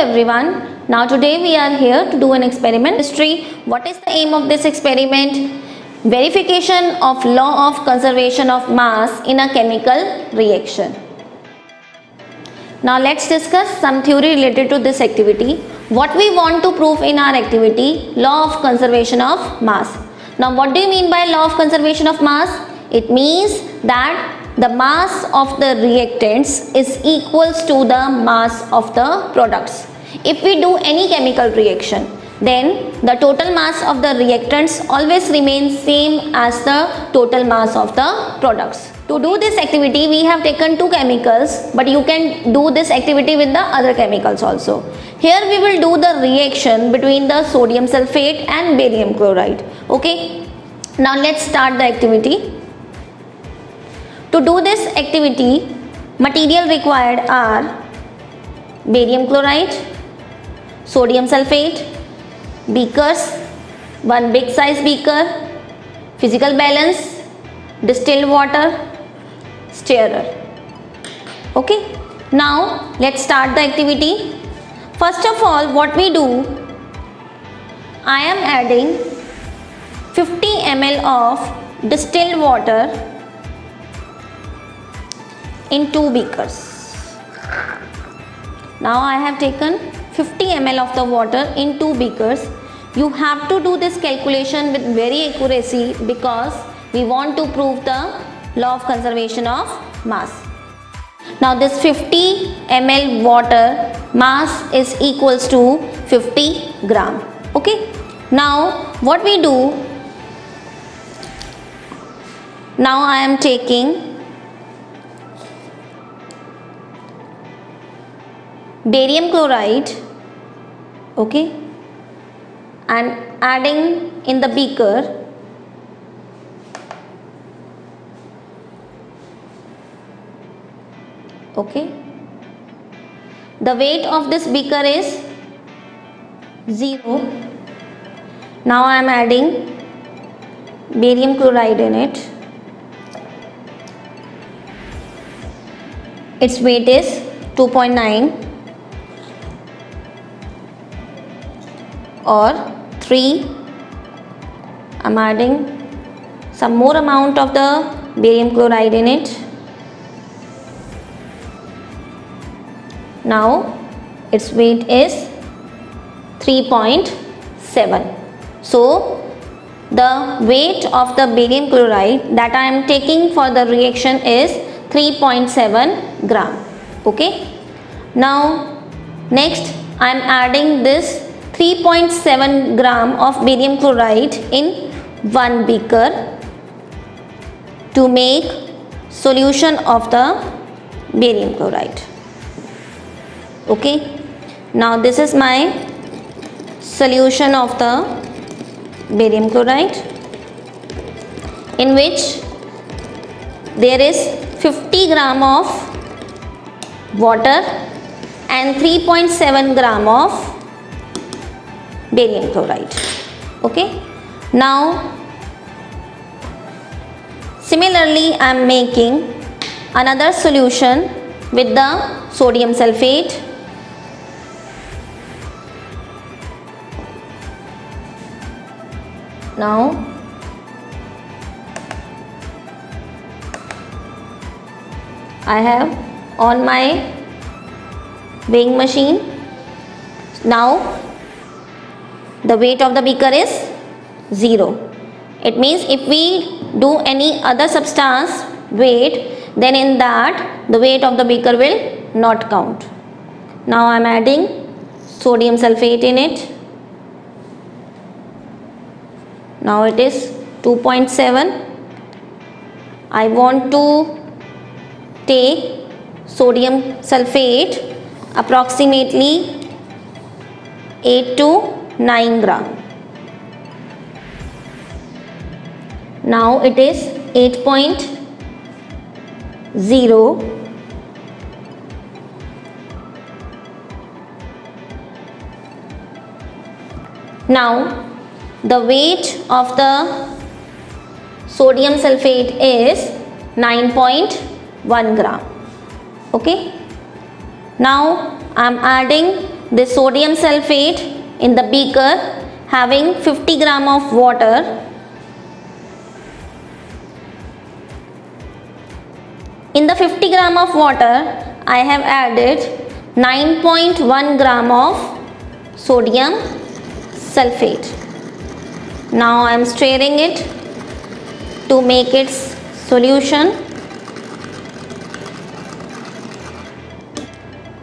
everyone. Now today we are here to do an experiment. History. What is the aim of this experiment? Verification of law of conservation of mass in a chemical reaction. Now let's discuss some theory related to this activity. What we want to prove in our activity? Law of conservation of mass. Now what do you mean by law of conservation of mass? It means that the mass of the reactants is equals to the mass of the products. If we do any chemical reaction, then the total mass of the reactants always remains same as the total mass of the products. To do this activity, we have taken two chemicals, but you can do this activity with the other chemicals also. Here we will do the reaction between the sodium sulfate and barium chloride. Okay. Now let's start the activity. To do this activity, material required are barium chloride, sodium sulfate, beakers, one big size beaker, physical balance, distilled water, stirrer. Okay. Now let's start the activity. First of all, what we do, I am adding 50 ml of distilled water in two beakers. Now I have taken 50 ml of the water in two beakers. You have to do this calculation with very accuracy because we want to prove the law of conservation of mass. Now this 50 ml water mass is equals to 50 gram. Okay. Now what we do, now I am taking barium chloride, okay, and adding in the beaker, okay. The weight of this beaker is 0. Now I am adding barium chloride in it. Its weight is 2.9 or 3. I am adding some more amount of the barium chloride in it. Now its weight is 3.7. So the weight of the barium chloride that I am taking for the reaction is 3.7 gram. Okay. Now next I am adding this 3.7 gram of barium chloride in one beaker to make solution of the barium chloride. Okay. Now this is my solution of the barium chloride, in which there is 50 gram of water and 3.7 gram of barium chloride. Okay. Now similarly I am making another solution with the sodium sulfate. Now I have on my weighing machine. Now the weight of the beaker is 0. It means if we do any other substance weight, then in that the weight of the beaker will not count. Now I am adding sodium sulfate in it. Now it is 2.7. I want to take sodium sulfate approximately 8 to 9 gram. Now it is 8.0. Now the weight of the sodium sulfate is 9.1 gram. Okay. Now I am adding this sodium sulfate in the beaker having 50 gram of water. In the 50 gram of water, I have added 9.1 gram of sodium sulfate. Now I am stirring it to make its solution.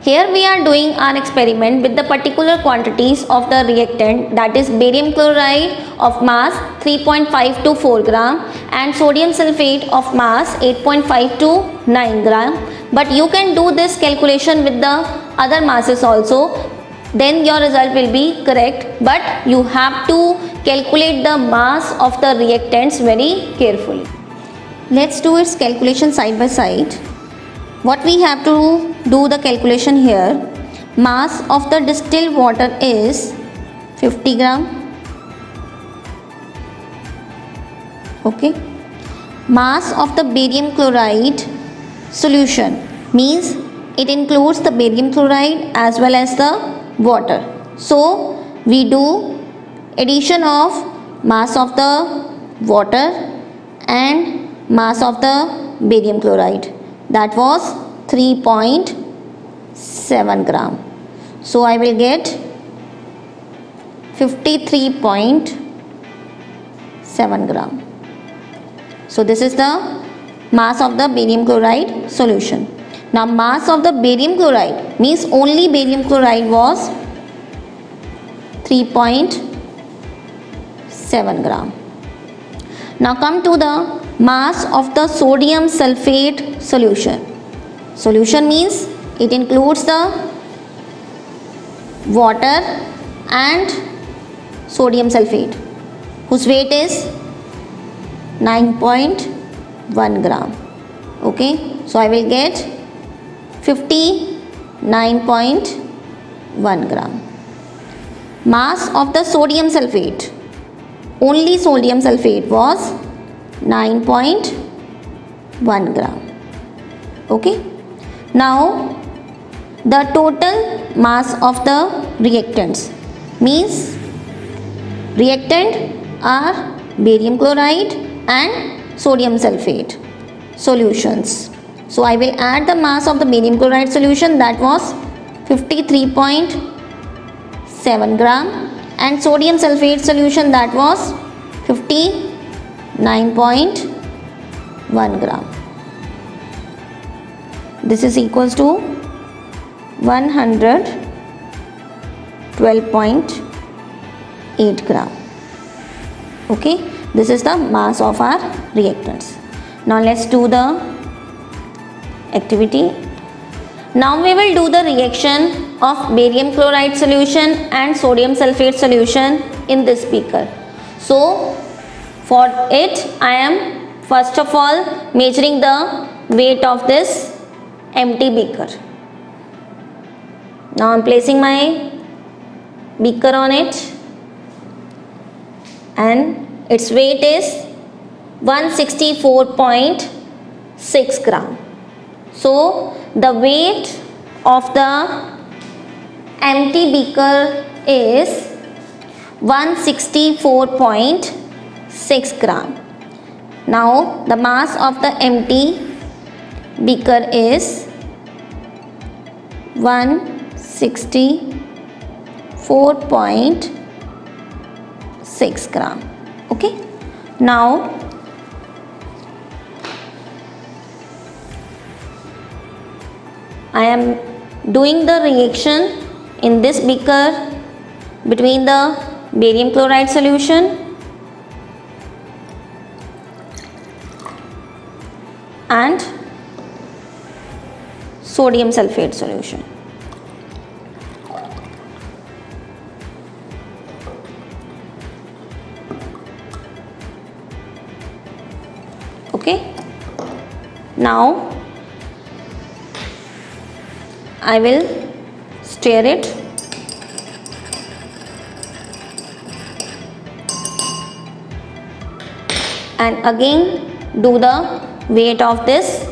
Here we are doing our experiment with the particular quantities of the reactant, that is barium chloride of mass 3.5 to 4 gram and sodium sulfate of mass 8.5 to 9 gram. But you can do this calculation with the other masses also, then your result will be correct, but you have to calculate the mass of the reactants very carefully. Let's do its calculation side by side. What we have to do the calculation here, mass of the distilled water is 50 gram. Okay. Mass of the barium chloride solution means it includes the barium chloride as well as the water. So we do addition of mass of the water and mass of the barium chloride. That was 3.7 gram. So I will get 53.7 gram. So this is the mass of the barium chloride solution. Now mass of the barium chloride means only barium chloride was 3.7 gram. Now come to the mass of the sodium sulfate solution. Solution means it includes the water and sodium sulfate whose weight is 9.1 gram. Okay, so I will get 59.1 gram. Mass of the sodium sulfate, only sodium sulfate was 9.1 gram. Okay. Now the total mass of the reactants means reactant are barium chloride and sodium sulfate solutions. So I will add the mass of the barium chloride solution, that was 53.7 gram, and sodium sulfate solution, that was 59.1 gram. This is equals to 112.8 gram. Okay, this is the mass of our reactants. Now let's do the activity. Now we will do the reaction of barium chloride solution and sodium sulfate solution in this beaker. So for it I am first of all measuring the weight of this empty beaker. Now I am placing my beaker on it and its weight is 164.6 gram. So the weight of the empty beaker is 164.6 gram. Now the mass of the empty beaker is 164.6 gram. Okay. Now I am doing the reaction in this beaker between the barium chloride solution and sodium sulfate solution. Okay. Now I will stir it and again do the weight of this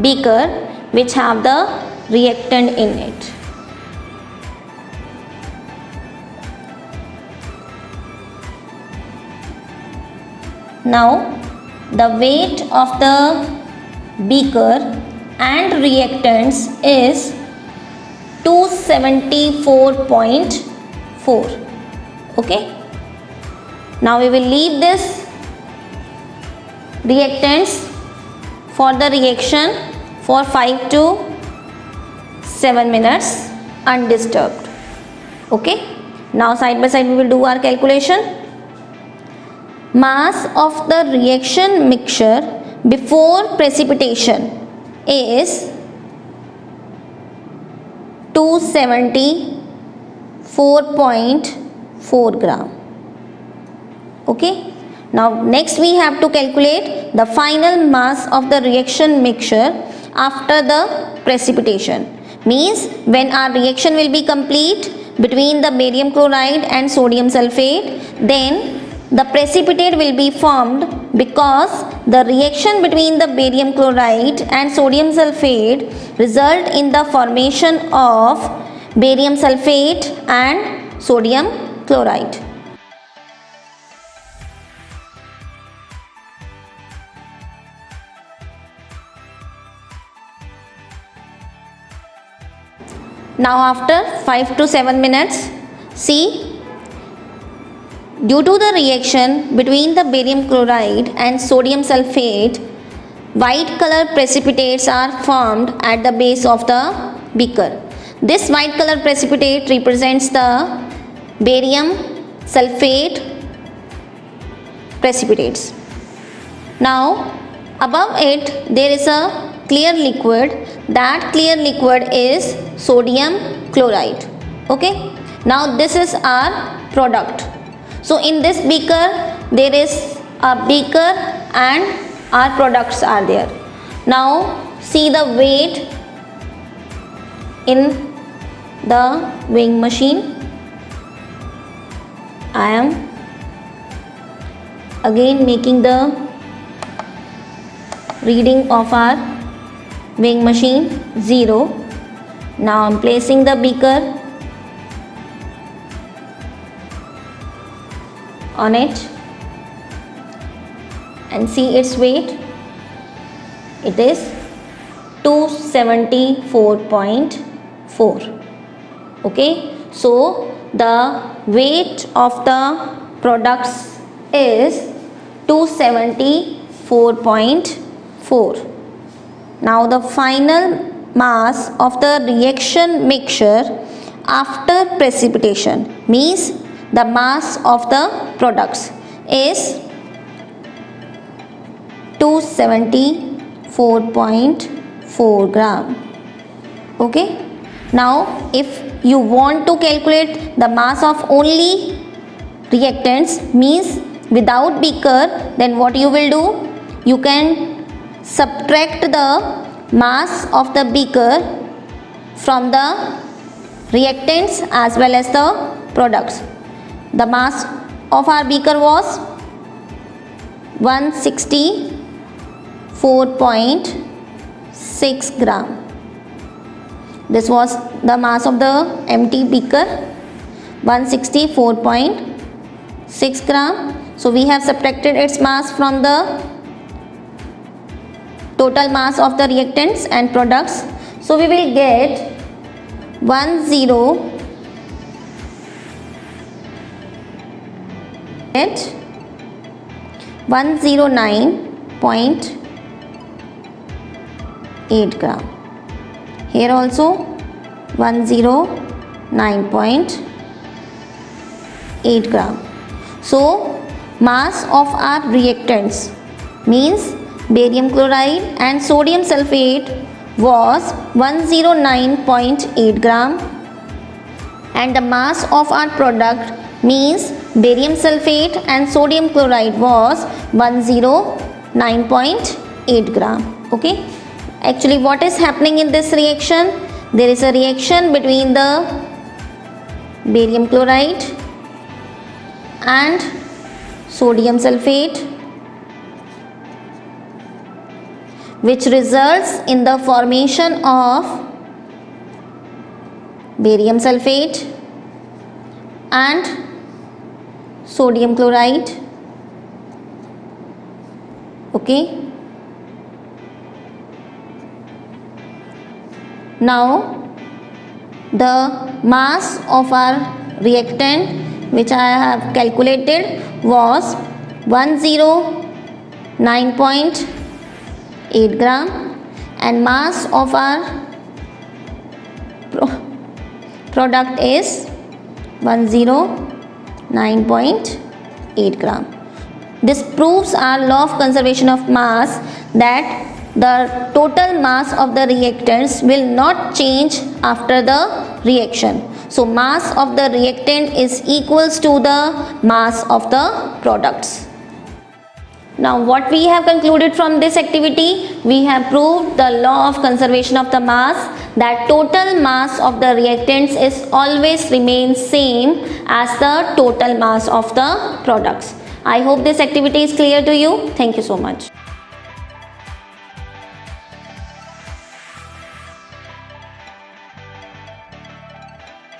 beaker which have the reactant in it. Now the weight of the beaker and reactants is 274.4. Okay, now we will leave this reactants for the reaction for 5 to 7 minutes undisturbed. Okay, now side by side we will do our calculation. Mass of the reaction mixture before precipitation is 274.4 gram. Okay, now next we have to calculate the final mass of the reaction mixture after the precipitation. Means when our reaction will be complete between the barium chloride and sodium sulfate, then the precipitate will be formed because the reaction between the barium chloride and sodium sulfate result in the formation of barium sulfate and sodium chloride. Now after 5 to 7 minutes, see, due to the reaction between the barium chloride and sodium sulfate, white color precipitates are formed at the base of the beaker. This white color precipitate represents the barium sulfate precipitates. Now above it there is a clear liquid. That clear liquid is sodium chloride. Okay, now this is our product. So in this beaker there is a beaker and our products are there. Now see the weight in the weighing machine. I am again making the reading of our weighing machine 0. Now I am placing the beaker on it and see its weight. It is 274.4. Okay, so the weight of the products is 274.4. Now the final mass of the reaction mixture after precipitation, means the mass of the products, is 274.4 gram. Okay, now if you want to calculate the mass of only reactants, means without beaker, then what you will do, you can subtract the mass of the beaker from the reactants as well as the products. The mass of our beaker was 164.6 gram. This was the mass of the empty beaker, 164.6 gram. So we have subtracted its mass from the total mass of the reactants and products. So we will get 109.8 gram. Here also 109.8 gram. So mass of our reactants, means barium chloride and sodium sulfate, was 109.8 gram, and the mass of our product, means barium sulfate and sodium chloride, was 109.8 gram. Okay, actually what is happening in this reaction? There is a reaction between the barium chloride and sodium sulfate, which results in the formation of barium sulfate and sodium chloride, Okay. Now the mass of our reactant which I have calculated was 109.8 gram and mass of our product is 109.8 gram. This proves our law of conservation of mass, that the total mass of the reactants will not change after the reaction. So mass of the reactant is equals to the mass of the products. Now what we have concluded from this activity? We have proved the law of conservation of the mass, that total mass of the reactants is always remains same as the total mass of the products. I hope this activity is clear to you. Thank you so much.